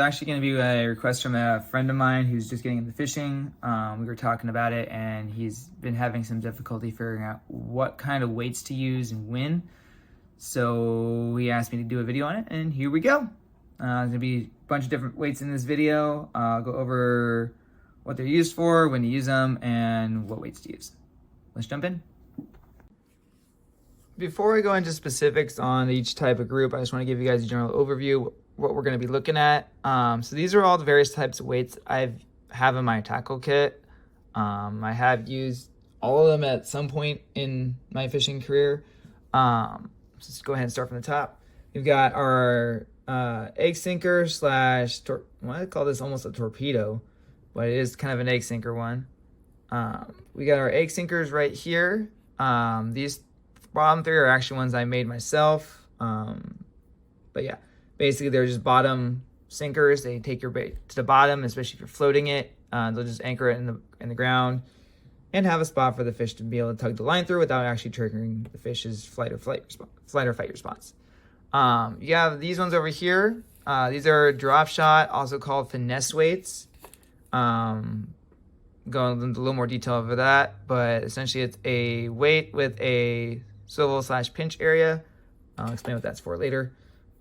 actually going to be a request from a friend of mine who's just getting into fishing. We were talking about it, and he's been having some difficulty figuring out what kind of weights to use and when. So he asked me to do a video on it, and here we go. There's going to be a bunch of different weights in this video. I'll go over what they're used for, when to use them, and what weights to use. Let's jump in. Before we go into specifics on each type of group, I just want to give you guys a general overview what we're going to be looking at. So these are all the various types of weights I have in my tackle kit. I have used all of them at some point in my fishing career. Let's go ahead and start from the top. We've got our egg sinker slash, I call this almost a torpedo, but it is kind of an egg sinker one. We got our egg sinkers right here. These bottom three are actually ones I made myself. But yeah, basically they're just bottom sinkers. They take your bait to the bottom, especially if you're floating it. They'll just anchor it in the ground and have a spot for the fish to be able to tug the line through without actually triggering the fish's flight or fight response. You have these ones over here. These are drop shot, also called finesse weights. Go into a little more detail over that, but essentially it's a weight with a swivel slash pinch area. I'll explain what that's for later.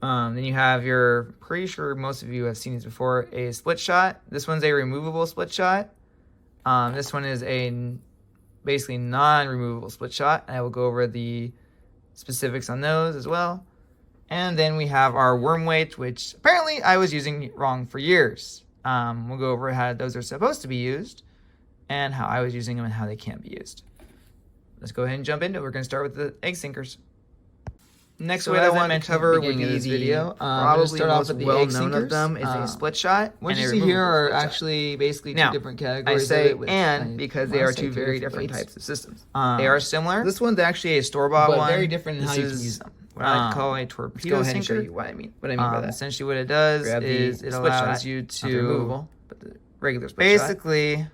Then you have your, pretty sure most of you have seen these before, a split shot. This one's a removable split shot. This one is a basically non-removable split shot. I will go over the specifics on those as well. And then we have our worm weight, which apparently I was using wrong for years. We'll go over how those are supposed to be used and how I was using them and how they can't be used. Let's go ahead and jump into it. We're going to start with the egg sinkers. Next weight I want to cover with this video, probably start off with the egg sinkers. Of them is a split shot. What you see here are actually basically two different categories. I say and because they are two very different types of systems. They are similar. This one's actually a store-bought one, very different in how you can use them. What I call a torpedo sinker. Go ahead and show you what I mean. What I mean by that. Essentially, what it does is it allows you to removable, but the regular split shot. Basically,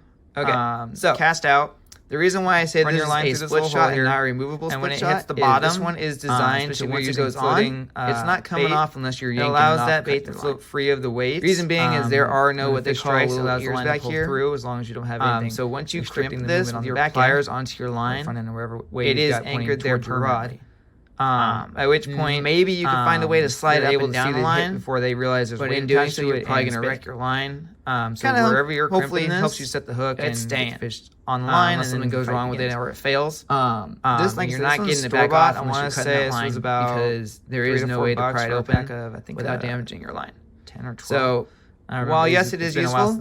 so cast out. The reason why I say this is a split shot and not a removable split shot, and when it hits the bottom, this one is designed to once it goes on, it's not coming off unless you're yanking it off. It allows that bait to float free of the weight. Reason being is there are no what they call little ears back here through as long as you don't have anything. So once you crimp this with your pliers onto your line, it is anchored there per rod. At which point maybe you can find a way to slide up and down the line before they realize there's weight attached to it. You're probably going to wreck your line. So wherever you're crimping this helps you set the hook and get the fish on the line, and something goes wrong with it or it fails. This you're not getting it back off. I want to say this was about because there is no way to pry it open without damaging your line. 10 or 12. So while yes, it is useful.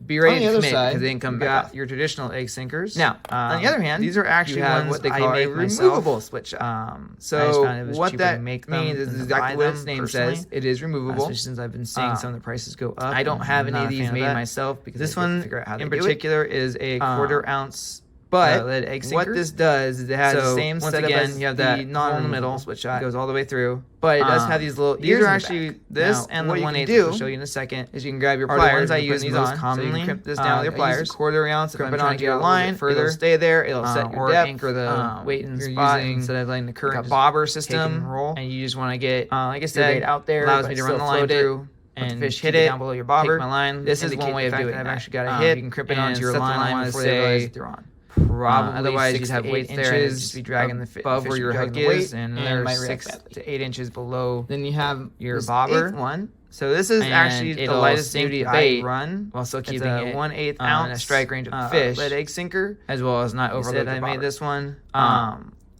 Be ready to commit because they didn't come back. Your traditional egg sinkers. Now, on the other hand, these are actually ones what they call a removable split shot. So what that means is exactly what its name says. It is removable. Especially since I've been seeing some of the prices go up. I don't have any of these made myself because this one in particular is a 1/4 ounce. But what this does is it has the same setup as you have that non-middle split shot. It goes all the way through. But it does have these little ears. These are actually this and the 1/8. I'll show you in a second. Is you can grab your pliers. The ones I use these most commonly. So you can crimp this down with your pliers. 1/4 ounce. Crimp it onto your line. It'll stay there. It'll set your depth. Anchor the weight and spot instead of letting the current bobber system roll. And you just want to get, like I said, out there. Allows me to run the line through. And fish hit it down below your bobber. Take my line. This is one way of doing it. I've actually got a hit. You can crimp it onto your line before they realize they're on. Probably otherwise you'd have weights there and it'd just be dragging the above where your hook is, and they're 6 to 8 inches below. Then you have your bobber one. So this is actually the lightest duty bait run while still keeping it 1/8 ounce strike range of the fish. Lead egg sinker, as well as not overload. I made this one.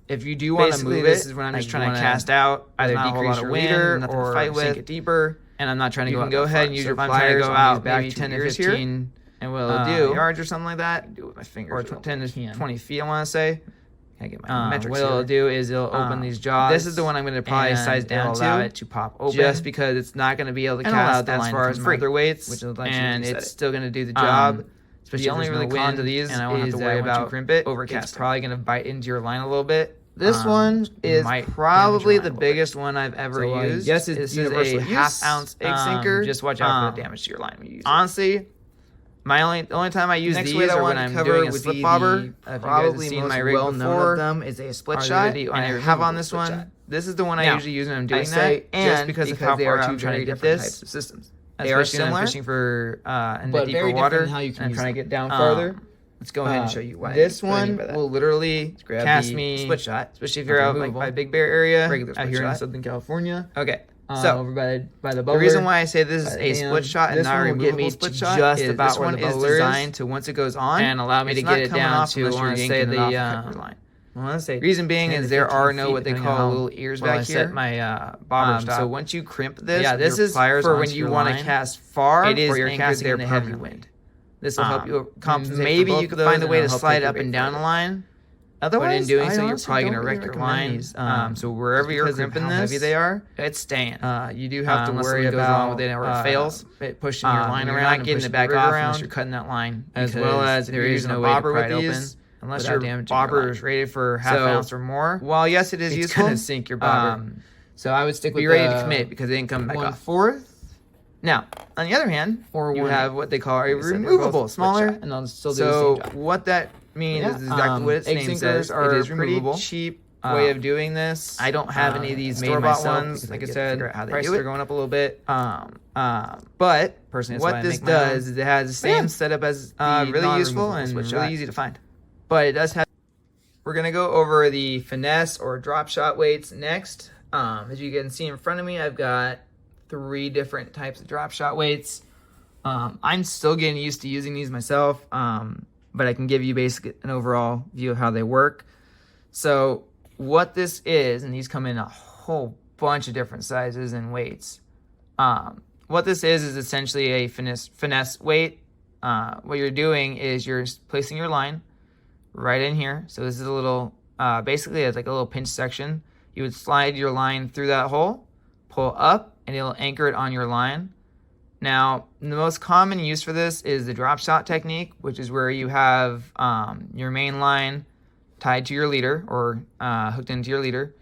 If you do want to move it, this is when I'm just trying to cast out, either decrease your wind or sink it deeper. And I'm not trying to go. You can go ahead and use your pliers. Go out maybe 10 to 15. And what it'll do, yards or something like that, do it with my fingers, or 10 to 20 feet, I want to say. I get my metrics what it'll do is it'll open these jaws. This is the one I'm going to probably size down to allow it to pop open, just because it's not going to be able to cast as far as my other weights, and it's still going to do the job. Especially the only really con to these and I won't have to worry about crimp it. Overcast. It's probably going to bite into your line a little bit. This one is probably the biggest one I've ever used. Yes, it's a 1/2 ounce egg sinker. Just watch out for the damage to your line when you use it. Honestly, the only time I use these are when I'm doing a slip bobber. Probably most well known of them is a split shot, and I have on this one This is the one I usually use when I'm doing that, and just because of how far I'm trying to get this. Types of systems. They are similar, fishing for in the deeper water, how you can and trying to get down farther. Let's go ahead and show you why. This one will literally cast me split shot, especially if you're out like by Big Bear area, out here in Southern California. Okay. So over by the the reason why I say this is a split shot and not a removable split shot just is about this one is designed to once it goes on and allow me to get it down to say the line. Reason being is there are no what they call little ears back here. My bobber stop. So once you crimp this, this is for when you want to cast far. It is or you're casting there in the heavy wind. This will help you compensate. Maybe you could find a way to slide up and down the line. Otherwise, but in doing so, you're probably going to wreck your lines. So wherever you're crimping this, heavy they are, it's staying. You do have to worry about with it or it fails, pushing your line you're around, not getting it back off unless you're cutting that line. As well as there is no bobber way to pry with it these, open unless your bobber is rated for half ounce or more. While yes, it is useful, it's going to sink your bobber. So I would stick with be ready to commit because it didn't come back off. 1/4. Now, on the other hand, you have what they call a removable, smaller, and they'll still do the same job. What that means is exactly what its name says. It is removable. Pretty cheap way of doing this. I don't have any of these store-bought ones. Like I said, prices are going up a little bit. But personally, what this does is it has the same setup as the really useful and really easy to find. But it does have. We're gonna go over the finesse or drop shot weights next. As you can see in front of me, I've got 3 different types of drop shot weights. I'm still getting used to using these myself, but I can give you basically an overall view of how they work. So what this is, and these come in a whole bunch of different sizes and weights. What this is essentially a finesse weight. What you're doing is you're placing your line right in here. So this is a little, basically it's like a little pinch section. You would slide your line through that hole, pull up, and it'll anchor it on your line. Now, the most common use for this is the drop shot technique, which is where you have your main line tied to your leader or hooked into your leader,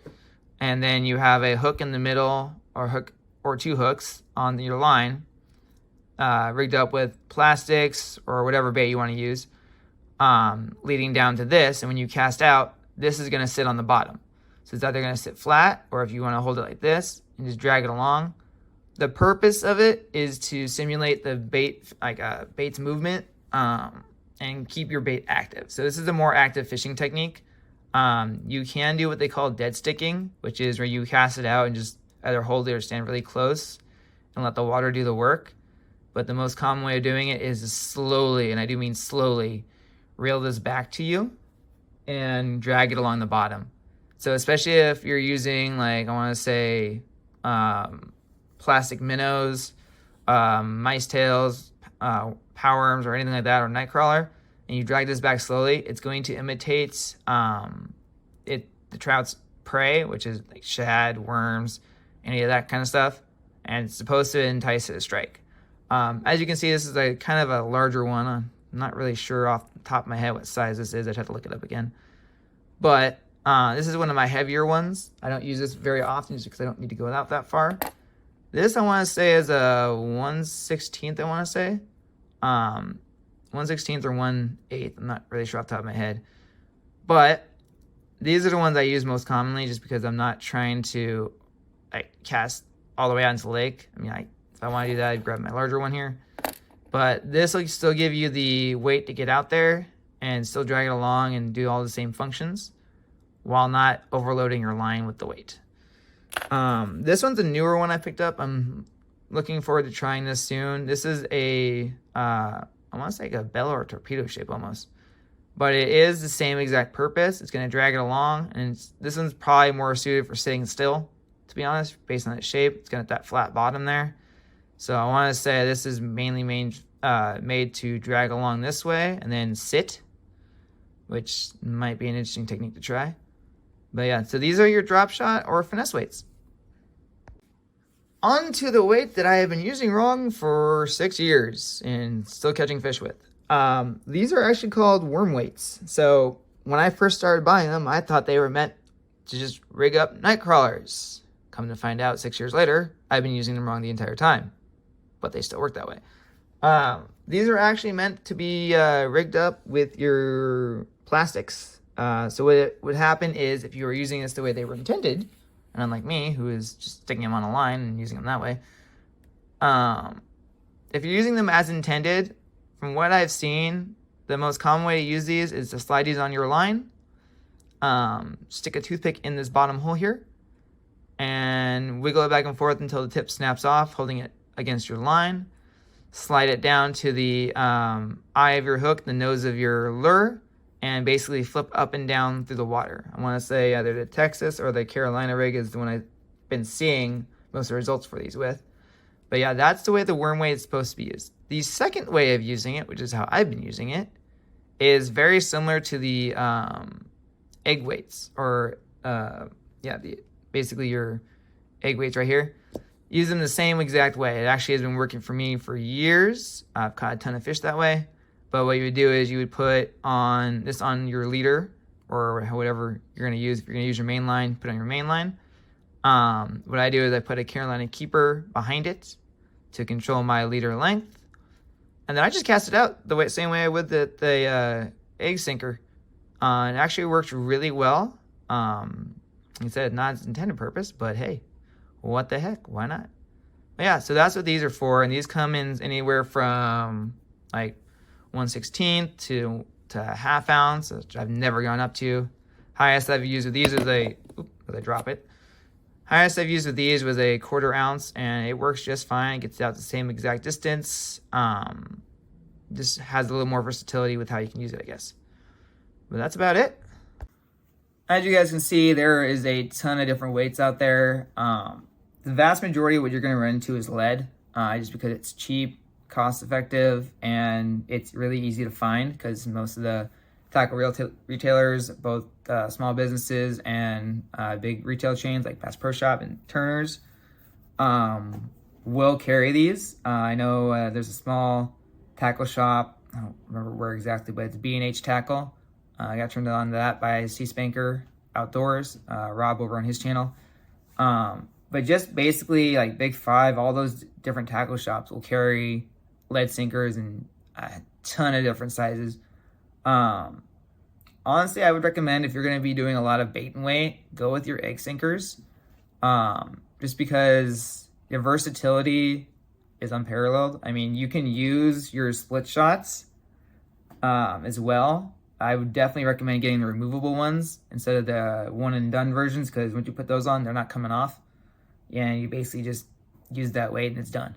and then you have a hook in the middle or 2 hooks on your line, rigged up with plastics or whatever bait you want to use, leading down to this. And when you cast out, this is going to sit on the bottom. So it's either going to sit flat, or if you want to hold it like this and just drag it along. The purpose of it is to simulate the bait, bait's movement, and keep your bait active. So this is a more active fishing technique. You can do what they call dead sticking, which is where you cast it out and just either hold it or stand really close and let the water do the work. But the most common way of doing it is to slowly, and I do mean slowly, reel this back to you and drag it along the bottom. So especially if you're using, like, I want to say, plastic minnows, mice tails, powerworms, or anything like that, or nightcrawler, and you drag this back slowly, it's going to imitate the trout's prey, which is like shad, worms, any of that kind of stuff, and it's supposed to entice it to strike. As you can see, this is a kind of a larger one. I'm not really sure off the top of my head what size this is. I'd have to look it up again. But this is one of my heavier ones. I don't use this very often just because I don't need to go out that far. This I want to say is a 1/16, I want to say. 1/16 or 1/8. I'm not really sure off the top of my head. But these are the ones I use most commonly just because I'm not trying to cast all the way out into the lake. I mean, if I want to do that, I'd grab my larger one here. But this will still give you the weight to get out there and still drag it along and do all the same functions while not overloading your line with the weight. This one's a newer one I picked up. I'm looking forward to trying this soon. This is a, I want to say like a bell or a torpedo shape almost. But it is the same exact purpose. It's going to drag it along. And this one's probably more suited for sitting still, to be honest, based on its shape. It's got that flat bottom there. So I want to say this is mainly made to drag along this way and then sit, which might be an interesting technique to try. But yeah, so these are your drop shot or finesse weights. On to the weight that I have been using wrong for 6 years and still catching fish with. These are actually called worm weights. So when I first started buying them, I thought they were meant to just rig up night crawlers. Come to find out 6 years later, I've been using them wrong the entire time, but they still work that way. These are actually meant to be rigged up with your plastics. So what would happen is if you were using this the way they were intended, And unlike me, who is just sticking them on a line and using them that way, if you're using them as intended, from what I've seen, the most common way to use these is to slide these on your line, stick a toothpick in this bottom hole here, and wiggle it back and forth until the tip snaps off, holding it against your line. Slide it down to the eye of your hook, the nose of your lure, and basically flip up and down through the water. I want to say either the Texas or the Carolina rig is the one I've been seeing most of the results for these with. But yeah, that's the way the worm weight is supposed to be used. The second way of using it, which is how I've been using it, is very similar to the egg weights, or basically your egg weights right here. Use them the same exact way. It actually has been working for me for years. I've caught a ton of fish that way. But what you would do is you would put on this on your leader, or whatever you're going to use. If you're going to use your main line, put it on your main line. What I do is I put a Carolina keeper behind it to control my leader length. And then I just cast it out the same way I would the egg sinker. It actually works really well. Like I said, not its intended purpose, but hey, what the heck? Why not? But yeah, so that's what these are for. And these come in anywhere from like 1/16 to a half ounce, which I've never gone up to. Highest I've used with these is Highest I've used with these was a 1/4 ounce, and it works just fine. It gets out the same exact distance. Just has a little more versatility with how you can use it, I guess. But that's about it. As you guys can see, there is a ton of different weights out there. The vast majority of what you're going to run into is lead, just because it's cheap, cost effective, and it's really easy to find because most of the tackle retailers, both small businesses and big retail chains like Bass Pro Shop and Turner's, will carry these. I know there's a small tackle shop, I don't remember where exactly, but it's B&H Tackle. I got turned on to that by Sea Spanker Outdoors, Rob over on his channel. But just basically like Big Five, all those different tackle shops will carry lead sinkers in a ton of different sizes. Honestly, I would recommend if you're going to be doing a lot of bait and weight, go with your egg sinkers. Just because the versatility is unparalleled. I mean, you can use your split shots as well. I would definitely recommend getting the removable ones instead of the one and done versions, because once you put those on, they're not coming off. Yeah, you basically just use that weight and it's done.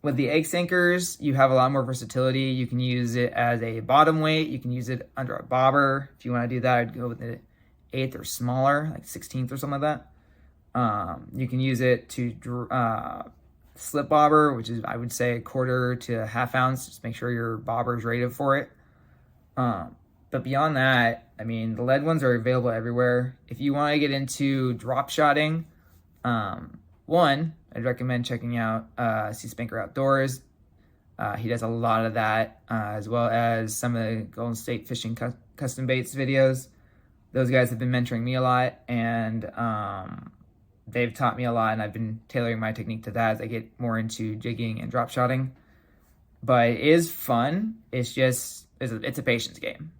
With the egg sinkers, you have a lot more versatility. You can use it as a bottom weight. You can use it under a bobber. If you want to do that, I'd go with the 1/8 or smaller, like 16th or something like that. You can use it to slip bobber, which is, I would say, 1/4 to a half ounce. Just make sure your bobber is rated for it. But beyond that, I mean, the lead ones are available everywhere. If you want to get into drop shotting, one, I'd recommend checking out Sea Spanker Outdoors. He does a lot of that, as well as some of the Golden State Fishing Custom Baits videos. Those guys have been mentoring me a lot, and they've taught me a lot, and I've been tailoring my technique to that as I get more into jigging and drop shotting. But it is fun. It's just, it's a patience game.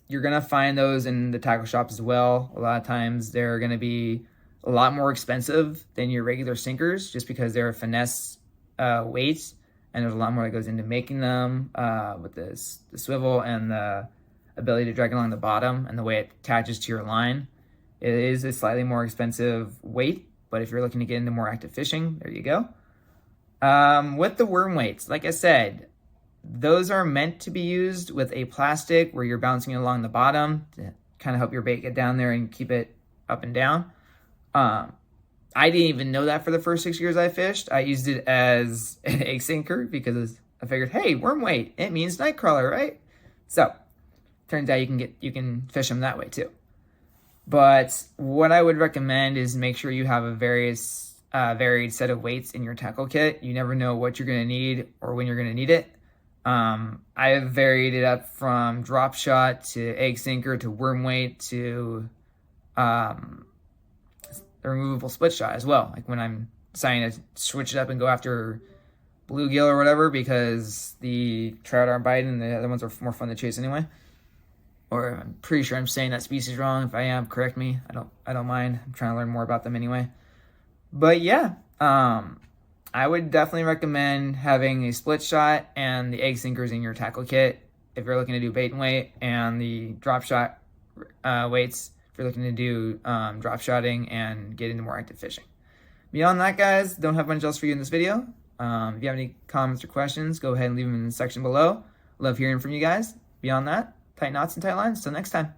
You're going to find those in the tackle shops as well. A lot of times they're going to be a lot more expensive than your regular sinkers, just because they're finesse weights, and there's a lot more that goes into making them with the swivel and the ability to drag along the bottom and the way it attaches to your line. It is a slightly more expensive weight, but if you're looking to get into more active fishing, there you go. With the worm weights, like I said, those are meant to be used with a plastic where you're bouncing it along the bottom to kind of help your bait get down there and keep it up and down. I didn't even know that for the first 6 years I fished. I used it as an egg sinker because I figured, hey, worm weight, it means night crawler, right? So turns out you can fish them that way too. But what I would recommend is make sure you have a varied set of weights in your tackle kit. You never know what you're going to need or when you're going to need it. I have varied it up from drop shot to egg sinker to worm weight to a removable split shot as well. Like when I'm deciding to switch it up and go after bluegill or whatever, because the trout aren't biting and the other ones are more fun to chase anyway. or I'm pretty sure I'm saying that species wrong. If I am, correct me. I don't mind. I'm trying to learn more about them anyway. But yeah, I would definitely recommend having a split shot and the egg sinkers in your tackle kit if you're looking to do bait and weight, and the drop shot weights if you're looking to do drop shotting and get into more active fishing. Beyond that, guys, don't have much else for you in this video. If you have any comments or questions, go ahead and leave them in the section below. Love hearing from you guys. Beyond that, tight knots and tight lines. Till next time.